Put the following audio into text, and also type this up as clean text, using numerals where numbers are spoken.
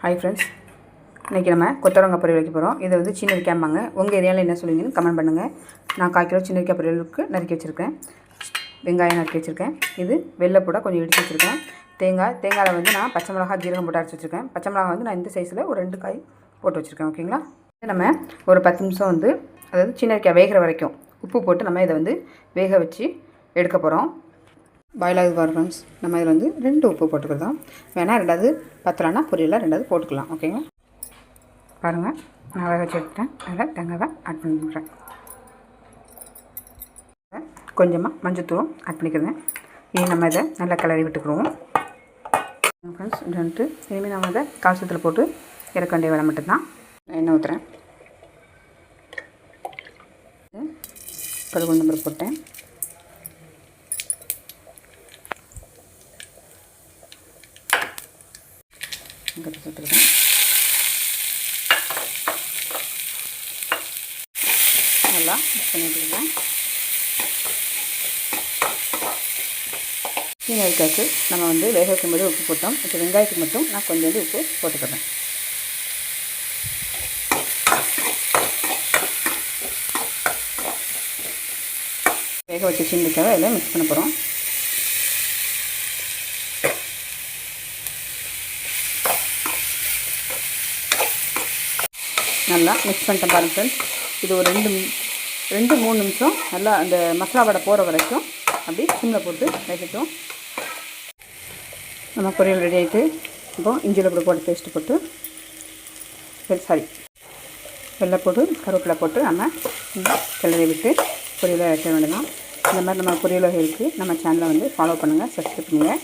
Hi friends, இன்றைக்கி நம்ம கொத்தவரங்காய் பொரியல் வைக்க போகிறோம். இதை வந்து சின்ன வைக்காம்பாங்க. உங்கள் ஏரியாவில் என்ன சொல்லுவீங்கன்னு கமெண்ட் பண்ணுங்கள். நான் 1/4 கிலோ சின்ன வைக்காய் பொரியலுக்கு நறுக்கி வச்சுருக்கேன். வெங்காயம் நறுக்கி வச்சுருக்கேன். இது வெள்ளைப்பூடை கொஞ்சம் இடித்து வச்சுருக்கேன். தேங்காயில் வந்து நான் பச்சை மிளகா ஜீரகம் போட்டு அரைச்சி வச்சுருக்கேன். பச்சை மிளகா வந்து நான் இந்த சைஸில் ஒரு 2 காய் போட்டு வச்சுருக்கேன். ஓகேங்களா? நம்ம ஒரு 10 நிமிஷம் வந்து அதாவது சின்ன வைக்காய் வேகிற வரைக்கும் உப்பு போட்டு நம்ம இதை வந்து வேக வச்சு எடுக்க போகிறோம். பாயில் ஆகுது பாரு ஃப்ரெண்ட்ஸ். நம்ம இதில் வந்து 2 உப்பு போட்டுக்கிறோம். வேணால் 2வது பத்தலைன்னா பொரியலாக 2வது போட்டுக்கலாம். ஓகேங்களா? பாருங்கள், நான் வேக வச்சு எடுத்துட்டேன். அதில் தேங்காவை ஆட் பண்ணிக்கிறேன். கொஞ்சமாக மஞ்சத்தூளும் ஆட் பண்ணிக்கிறேன். இனி நம்ம இதை நல்லா கிளறி விட்டுக்குருவோம் ஃப்ரெண்ட்ஸ். வந்துட்டு இனிமேல் நம்ம இதை கால்சத்தில் போட்டு இறக்க வேண்டிய வேலை மட்டும்தான். எண்ணெய் ஊற்றுறேன். கடுகு நம்பர் போட்டேன். சேர்த்துக்கிறேன். நல்லா மிக்ஸ் பண்ணிட்டுருக்கேன். வெங்காயத்துக்கு நம்ம வந்து வேக வைக்கும்போது உப்பு போட்டோம். இப்போ வெங்காயத்துக்கு மட்டும் நான் கொஞ்சம் உப்பு போட்டுக்கிறேன். வேக வச்சு சின்னிக்காவை எல்லாம் மிக்ஸ் பண்ண போகிறோம். நல்லா மிக்ஸ் பண்ணிட்டேன் பாருங்கள் ஃப்ரெண்ட்ஸ். இது ஒரு 2-3 நிமிஷம் நல்லா அந்த மசாலா வடை போகிற வரைக்கும் அப்படி சிம்மில் போட்டு வைக்கட்டும். நம்ம பொரியல் ரெடி ஆகிட்டு இப்போது இஞ்சியில் போட்டு பேஸ்ட்டு போட்டு வெள்ளைப்பூடு கருவேப்பிலை போட்டு நம்ம கிளறி விட்டு பொரியலை வைக்க வேண்டியதான். இந்த மாதிரி நம்ம பொரியல் வகைகளுக்கு நம்ம சேனலை வந்து ஃபாலோ பண்ணுங்கள், சப்ஸ்கிரைப் பண்ணுங்கள்.